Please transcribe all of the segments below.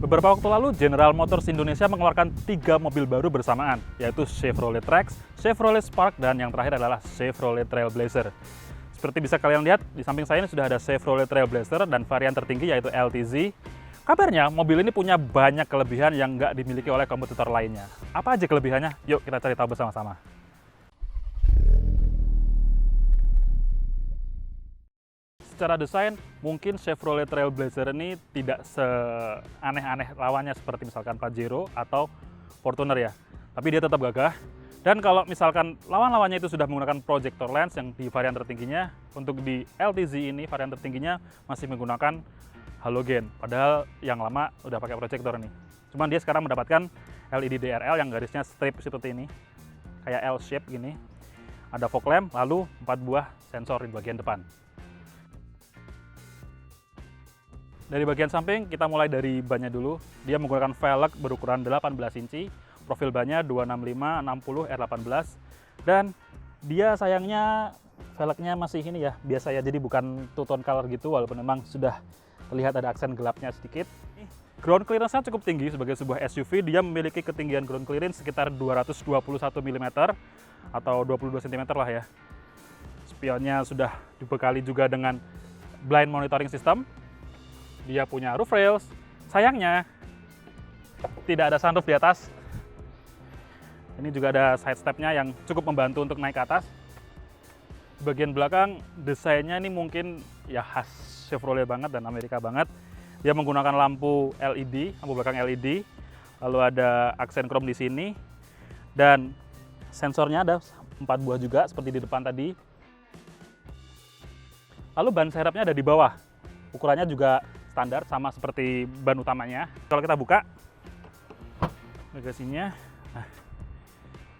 Beberapa waktu lalu, General Motors Indonesia mengeluarkan 3 mobil baru bersamaan, yaitu Chevrolet Trax, Chevrolet Spark, dan yang terakhir adalah Chevrolet Trailblazer. Seperti bisa kalian lihat, di samping saya ini sudah ada Chevrolet Trailblazer dan varian tertinggi yaitu LTZ. Kabarnya, mobil ini punya banyak kelebihan yang nggak dimiliki oleh kompetitor lainnya. Apa aja kelebihannya? Yuk kita cari tahu bersama-sama. Secara desain, mungkin Chevrolet Trailblazer ini tidak seaneh-aneh lawannya seperti misalkan Pajero atau Fortuner ya. Tapi dia tetap gagah. Dan kalau misalkan lawan-lawannya itu sudah menggunakan projector lens yang di varian tertingginya, untuk di LTZ ini varian tertingginya masih menggunakan halogen. Padahal yang lama udah pakai projector nih. Cuman dia sekarang mendapatkan LED DRL yang garisnya strip seperti ini. Kayak L-shape gini. Ada fog lamp, lalu 4 buah sensor di bagian depan. Dari bagian samping, kita mulai dari bannya dulu. Dia menggunakan velg berukuran 18 inci, profil bannya 265 60 R18, dan dia sayangnya velgnya masih ini ya, biasa ya, jadi bukan two-tone color gitu, walaupun memang sudah terlihat ada aksen gelapnya sedikit. Ground clearance-nya cukup tinggi sebagai sebuah SUV, dia memiliki ketinggian ground clearance sekitar 221 mm atau 22 cm lah ya. Spionnya sudah dibekali juga dengan blind monitoring system. Dia punya roof rails, sayangnya tidak ada sunroof di atas. Ini juga ada side stepnya yang cukup membantu untuk naik ke atas. Di bagian belakang, desainnya ini mungkin ya khas Chevrolet banget dan Amerika banget. Dia menggunakan lampu LED, lampu belakang LED, lalu ada aksen chrome di sini, dan sensornya ada 4 buah juga seperti di depan tadi. Lalu ban serepnya ada di bawah, ukurannya juga standar sama seperti ban utamanya. Kalau kita buka bagasinya, nah,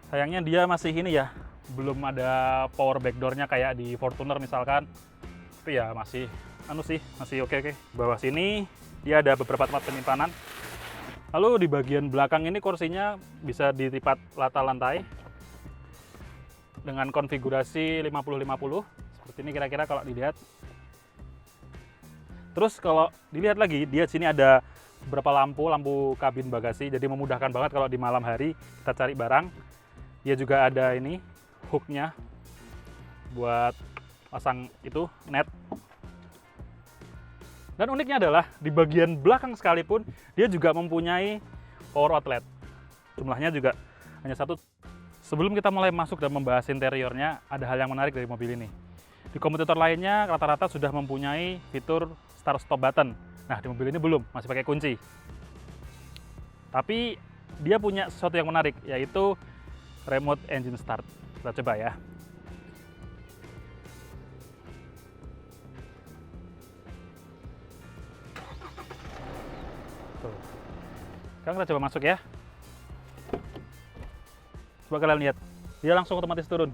sayangnya dia masih ini ya, belum ada power back door-nya kayak di Fortuner misalkan. Tapi ya masih masih oke. Bawah sini dia ada beberapa tempat penyimpanan. Lalu di bagian belakang ini kursinya bisa dilipat rata lantai dengan konfigurasi 50-50 seperti ini kira-kira kalau dilihat. Terus kalau dilihat lagi, dia sini ada beberapa lampu kabin bagasi, jadi memudahkan banget kalau di malam hari kita cari barang. Dia juga ada ini hooknya buat pasang itu net. Dan uniknya adalah di bagian belakang sekalipun dia juga mempunyai power outlet. Jumlahnya juga hanya 1. Sebelum kita mulai masuk dan membahas interiornya, ada hal yang menarik dari mobil ini. Di kompetitor lainnya rata-rata sudah mempunyai fitur start stop button. Nah, di mobil ini belum, masih pakai kunci. Tapi dia punya sesuatu yang menarik, yaitu remote engine start. Kita coba ya. Tuh. Sekarang kita coba masuk ya. Coba kalian lihat, dia langsung otomatis turun.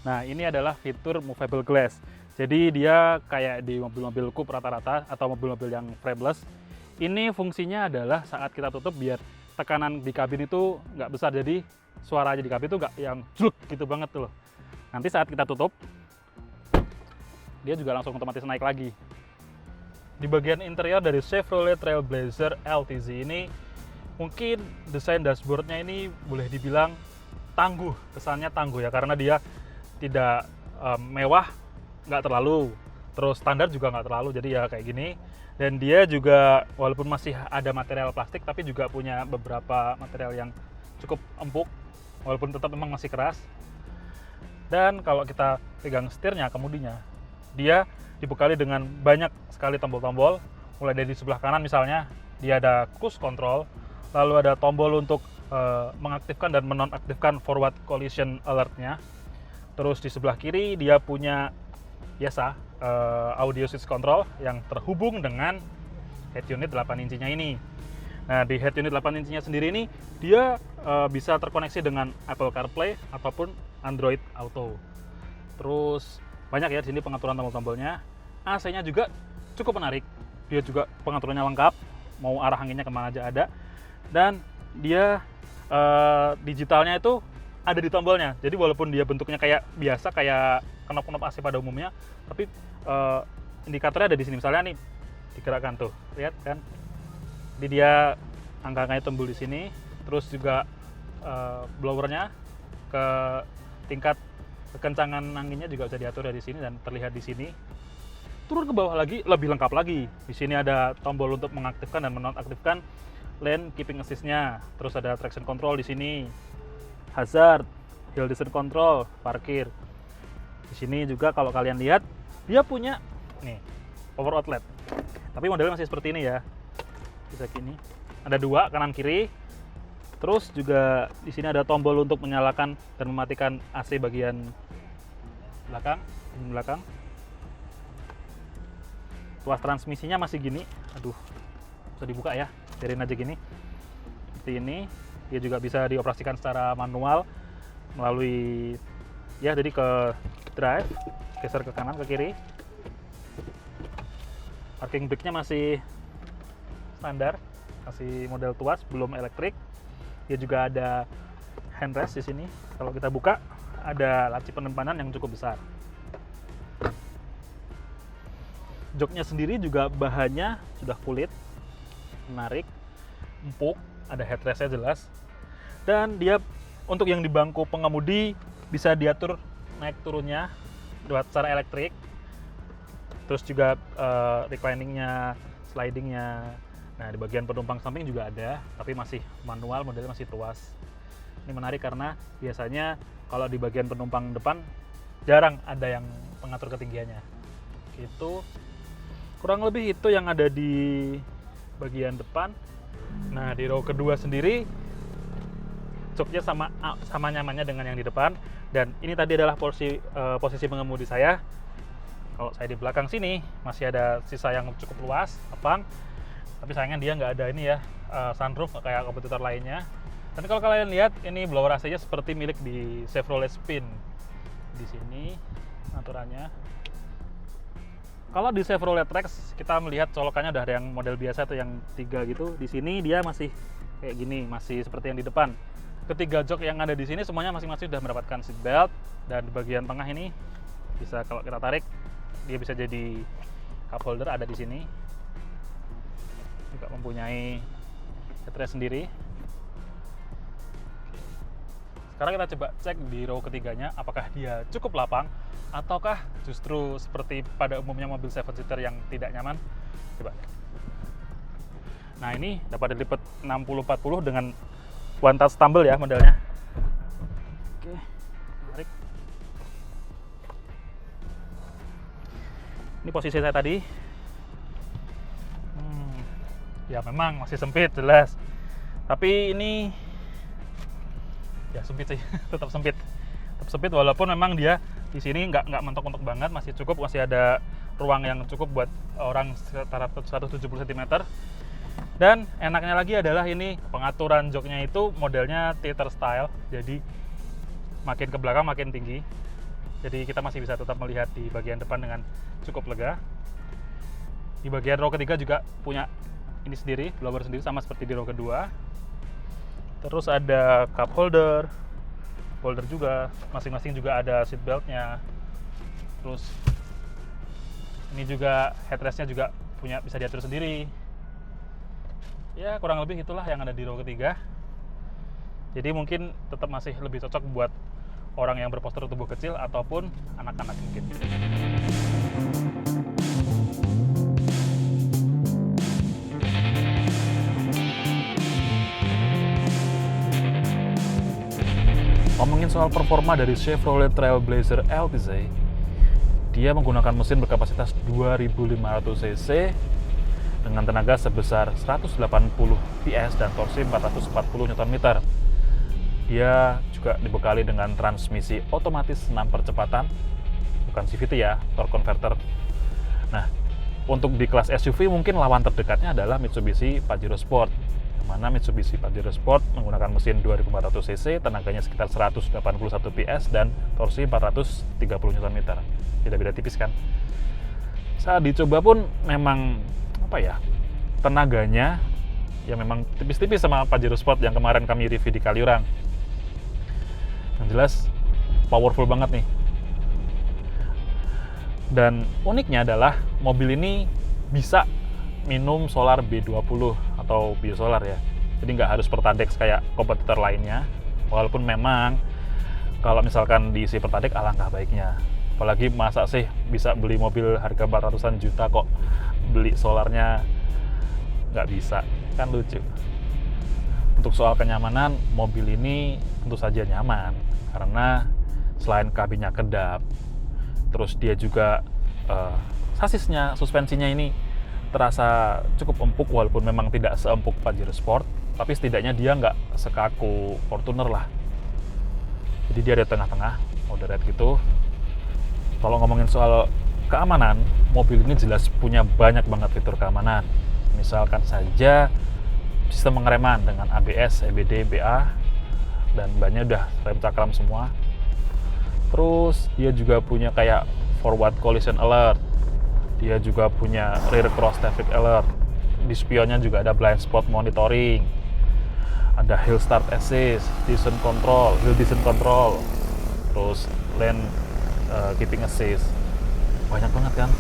Nah, ini adalah fitur movable glass. Jadi dia kayak di mobil-mobil coupe rata-rata atau mobil-mobil yang frameless. Ini fungsinya adalah saat kita tutup biar tekanan di kabin itu nggak besar. Jadi suara aja di kabin itu nggak yang jluk gitu banget tuh loh. Nanti saat kita tutup, dia juga langsung otomatis naik lagi. Di bagian interior dari Chevrolet Trailblazer LTZ ini, mungkin desain dashboardnya ini boleh dibilang tangguh. Kesannya tangguh ya, karena dia tidak mewah, nggak terlalu, terus standar juga nggak terlalu, jadi ya kayak gini. Dan dia juga walaupun masih ada material plastik, tapi juga punya beberapa material yang cukup empuk, walaupun tetap memang masih keras. Dan kalau kita pegang setirnya, kemudinya, dia dibekali dengan banyak sekali tombol-tombol. Mulai dari sebelah kanan misalnya, dia ada cruise control, lalu ada tombol untuk mengaktifkan dan menonaktifkan forward collision alert-nya. Terus di sebelah kiri dia punya biasa audio switch control yang terhubung dengan head unit 8 incinya ini. Nah, di head unit 8 incinya sendiri ini dia bisa terkoneksi dengan Apple CarPlay ataupun Android Auto. Terus banyak ya di sini pengaturan tombol-tombolnya. AC-nya juga cukup menarik. Dia juga pengaturannya lengkap, mau arah anginnya kemana aja ada. Dan dia digitalnya itu ada di tombolnya. Jadi walaupun dia bentuknya kayak biasa, kayak knop-knop AC pada umumnya, tapi indikatornya ada di sini. Misalnya nih, digerakkan tuh, lihat kan? Jadi dia angka-angkanya tembul di sini, terus juga blowernya ke tingkat kekencangan anginnya juga bisa diatur dari sini dan terlihat di sini. Turun ke bawah lagi lebih lengkap lagi. Di sini ada tombol untuk mengaktifkan dan menonaktifkan lane keeping assist-nya. Terus ada traction control di sini, hazard, hill descent control, parkir. Di sini juga kalau kalian lihat dia punya nih power outlet. Tapi modelnya masih seperti ini ya. Bisa gini. Ada dua kanan kiri. Terus juga di sini ada tombol untuk menyalakan dan mematikan AC bagian belakang. Tuas transmisinya masih gini. Aduh, bisa dibuka ya. Biarin aja gini. Seperti ini. Dia juga bisa dioperasikan secara manual melalui ya, jadi ke drive, geser ke kanan, ke kiri. Parking brake-nya masih standar, masih model tuas, belum elektrik. Dia juga ada handrest di sini. Kalau kita buka, ada laci penyimpanan yang cukup besar. Joknya sendiri juga bahannya sudah kulit, menarik, empuk, ada headrest-nya jelas. Dan dia untuk yang di bangku pengemudi bisa diatur naik turunnya lewat secara elektrik. Terus juga reclining-nya, sliding-nya. Nah, di bagian penumpang samping juga ada, tapi masih manual, modelnya masih tuas. Ini menarik karena biasanya kalau di bagian penumpang depan jarang ada yang pengatur ketinggiannya. Gitu. Kurang lebih itu yang ada di bagian depan. Nah, di row kedua sendiri joknya sama nyamannya dengan yang di depan. Dan ini tadi adalah posisi pengemudi saya. Kalau saya di belakang sini masih ada sisa yang cukup luas, lapang. Tapi sayangnya dia nggak ada ini ya, sunroof kayak kompetitor lainnya. Dan kalau kalian lihat, ini blower AC-nya seperti milik di Chevrolet Spin. Di sini aturannya. Kalau di Chevrolet Trax kita melihat colokannya udah ada yang model biasa atau yang 3 gitu. Di sini dia masih kayak gini, masih seperti yang di depan. Ketiga jok yang ada di sini semuanya masing-masing sudah mendapatkan seat belt, dan di bagian tengah ini bisa, kalau kita tarik, dia bisa jadi cup holder ada di sini. Juga mempunyai headrest sendiri. Sekarang kita coba cek di row ketiganya apakah dia cukup lapang ataukah justru seperti pada umumnya mobil 7-seater yang tidak nyaman. Coba. Nah, ini dapat dilipat 60-40 dengan one touch tumble ya modelnya. Oke, tarik. Ini posisi saya tadi. Ya memang masih sempit jelas, tapi ini ya sempit sih. Tetap sempit walaupun memang dia di sini nggak mentok-mentok banget, masih cukup, masih ada ruang yang cukup buat orang sekitar 170 cm. Dan enaknya lagi adalah ini pengaturan joknya itu modelnya theater style, jadi makin ke belakang makin tinggi, jadi kita masih bisa tetap melihat di bagian depan dengan cukup lega. Di bagian row ketiga juga punya ini sendiri, blower sendiri, sama seperti di row kedua. Terus ada cup holder juga, masing-masing juga ada seat beltnya. Terus ini juga headrestnya juga punya, bisa diatur sendiri. Ya kurang lebih itulah yang ada di row ketiga. Jadi mungkin tetap masih lebih cocok buat orang yang berpostur tubuh kecil ataupun anak-anak mungkin. Ngomongin soal performa dari Chevrolet Trailblazer LTZ, dia menggunakan mesin berkapasitas 2500 cc dengan tenaga sebesar 180 PS dan torsi 440 Nm. Dia juga dibekali dengan transmisi otomatis 6 percepatan, bukan CVT ya, torque converter. Nah, untuk di kelas SUV mungkin lawan terdekatnya adalah Mitsubishi Pajero Sport. Mana Mitsubishi Pajero Sport menggunakan mesin 2400 cc, tenaganya sekitar 181 PS dan torsi 430 Nm. Beda-beda tipis kan. Saat dicoba pun memang tenaganya ya memang tipis-tipis sama Pajero Sport yang kemarin kami review di Kaliurang. Yang jelas powerful banget nih. Dan uniknya adalah mobil ini bisa minum solar B20 atau biosolar ya. Jadi nggak harus Pertadex kayak kompetitor lainnya. Walaupun memang kalau misalkan diisi Pertadex alangkah baiknya. Apalagi masa sih bisa beli mobil harga 400-an juta kok beli solarnya nggak bisa, kan lucu. Untuk soal kenyamanan, mobil ini tentu saja nyaman karena selain kabinnya kedap, terus dia juga sasisnya, suspensinya ini terasa cukup empuk walaupun memang tidak seempuk Pajero Sport, tapi setidaknya dia nggak sekaku Fortuner lah. Jadi dia ada tengah-tengah, moderate gitu. Kalau ngomongin soal keamanan, mobil ini jelas punya banyak banget fitur keamanan. Misalkan saja sistem pengereman dengan ABS, EBD, BA, dan bannya udah rem cakram semua. Terus dia juga punya kayak forward collision alert, dia juga punya rear cross traffic alert, di spionnya juga ada blind spot monitoring, ada hill start assist, hill descent control, terus lane keeping assist. Banyak banget kan.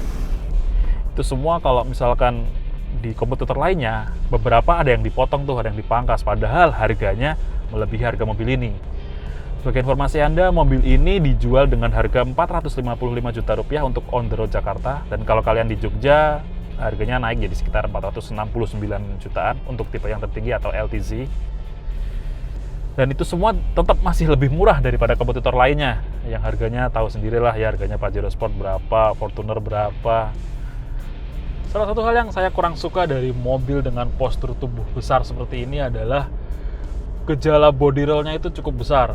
Itu semua kalau misalkan di kompetitor lainnya, beberapa ada yang dipotong tuh, ada yang dipangkas, padahal harganya melebihi harga mobil ini. Sebagai informasi Anda, mobil ini dijual dengan harga 455 juta rupiah untuk on the road Jakarta, dan kalau kalian di Jogja, harganya naik jadi sekitar 469 jutaan untuk tipe yang tertinggi atau LTZ. Dan itu semua tetap masih lebih murah daripada kompetitor lainnya, yang harganya tahu sendirilah ya, harganya Pajero Sport berapa, Fortuner berapa. Salah satu hal yang saya kurang suka dari mobil dengan postur tubuh besar seperti ini adalah gejala body roll-nya itu cukup besar.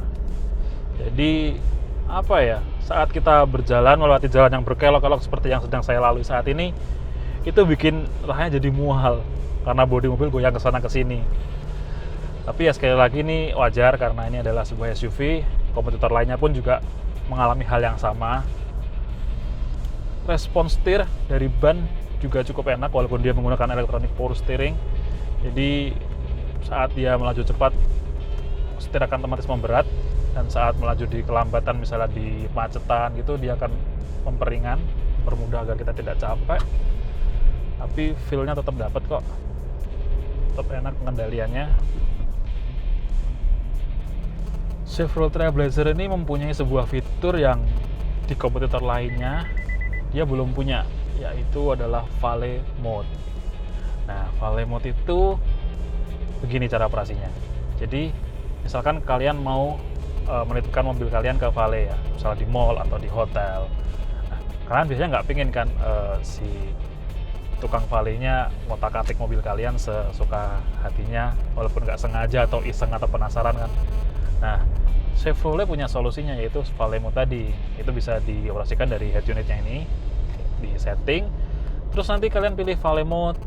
Jadi apa ya, saat kita berjalan melewati jalan yang berkelok-kelok seperti yang sedang saya lalui saat ini, itu bikin rasanya jadi mual karena bodi mobil goyang kesana kesini. Tapi ya sekali lagi ini wajar karena ini adalah sebuah SUV. Kompetitor lainnya pun juga mengalami hal yang sama. Respon setir dari ban juga cukup enak walaupun dia menggunakan electronic power steering. Jadi saat dia melaju cepat, setir akan otomatis memberat, dan saat melaju di kelambatan misalnya di macetan gitu, dia akan memperingan, mempermudah agar kita tidak capek. Tapi feel-nya tetap dapat kok, tetap enak pengendaliannya. Chevrolet Trailblazer ini mempunyai sebuah fitur yang di kompetitor lainnya dia belum punya, yaitu adalah Valet Mode. Nah, Valet Mode itu begini cara operasinya. Jadi, misalkan kalian mau menitipkan mobil kalian ke valet ya, misalnya di mall atau di hotel. Nah, kalian biasanya nggak pingin kan si tukang valetnya ngotak-atik mobil kalian sesuka hatinya, walaupun nggak sengaja atau iseng atau penasaran kan. Nah, Chevrolet punya solusinya, yaitu Valet Mode tadi. Itu bisa dioperasikan dari head unitnya ini, di setting. Terus nanti kalian pilih Valet Mode,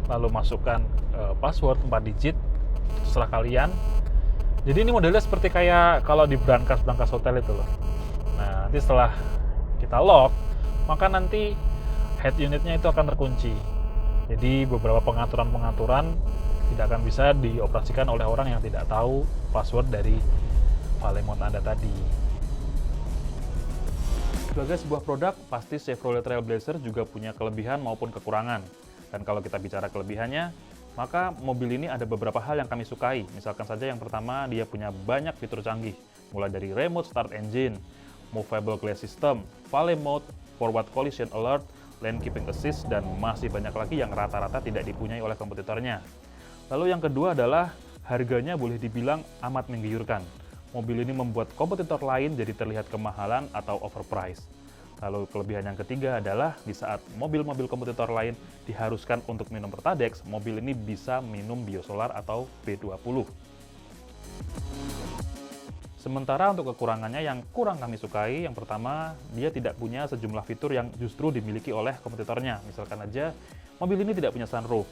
lalu masukkan password 4 digit, terserah kalian. Jadi ini modelnya seperti kayak kalau di brankas hotel itu loh. Nah, nanti setelah kita lock, maka nanti head unitnya itu akan terkunci. Jadi beberapa pengaturan tidak akan bisa dioperasikan oleh orang yang tidak tahu password dari Valet Mode Anda tadi. Sebagai sebuah produk, pasti Chevrolet Trailblazer juga punya kelebihan maupun kekurangan. Dan kalau kita bicara kelebihannya, maka mobil ini ada beberapa hal yang kami sukai. Misalkan saja yang pertama, dia punya banyak fitur canggih, mulai dari remote start engine, movable glass system, Valet Mode, forward collision alert, lane keeping assist, dan masih banyak lagi yang rata-rata tidak dipunyai oleh kompetitornya. Lalu yang kedua adalah harganya boleh dibilang amat menggiurkan. Mobil ini membuat kompetitor lain jadi terlihat kemahalan atau overpriced. Lalu kelebihan yang ketiga adalah di saat mobil-mobil kompetitor lain diharuskan untuk minum Pertadex, mobil ini bisa minum biosolar atau B20. Sementara untuk kekurangannya yang kurang kami sukai, yang pertama, dia tidak punya sejumlah fitur yang justru dimiliki oleh kompetitornya. Misalkan aja, mobil ini tidak punya sunroof,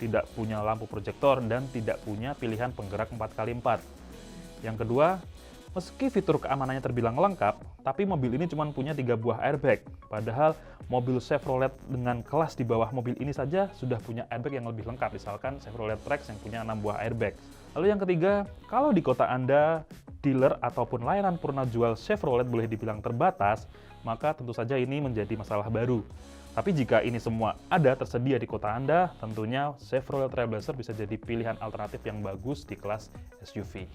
tidak punya lampu proyektor, dan tidak punya pilihan penggerak 4x4. Yang kedua, meski fitur keamanannya terbilang lengkap, tapi mobil ini cuma punya 3 buah airbag. Padahal mobil Chevrolet dengan kelas di bawah mobil ini saja sudah punya airbag yang lebih lengkap. Misalkan Chevrolet Trax yang punya 6 buah airbag. Lalu yang ketiga, kalau di kota Anda, dealer ataupun layanan purna jual Chevrolet boleh dibilang terbatas, maka tentu saja ini menjadi masalah baru. Tapi jika ini semua ada tersedia di kota Anda, tentunya Chevrolet Trailblazer bisa jadi pilihan alternatif yang bagus di kelas SUV.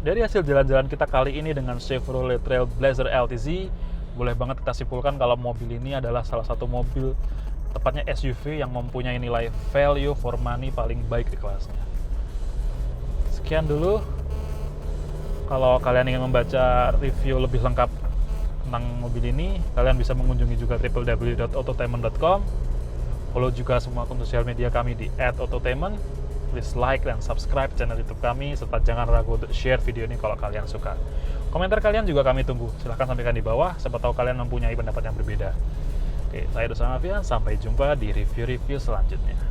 Dari hasil jalan-jalan kita kali ini dengan Chevrolet Trailblazer LTZ, boleh banget kita simpulkan kalau mobil ini adalah salah satu mobil, tepatnya SUV yang mempunyai nilai value for money paling baik di kelasnya. Sekian dulu. Kalau kalian ingin membaca review lebih lengkap tentang mobil ini, kalian bisa mengunjungi juga www.autotainment.com. Follow juga semua akun sosial media kami di @autotainment. Please like dan subscribe channel YouTube kami, serta jangan ragu untuk share video ini kalau kalian suka. Komentar kalian juga kami tunggu. Silahkan sampaikan di bawah, siapa tahu kalian mempunyai pendapat yang berbeda. Oke, saya Dusan Alfian, sampai jumpa di review-review selanjutnya.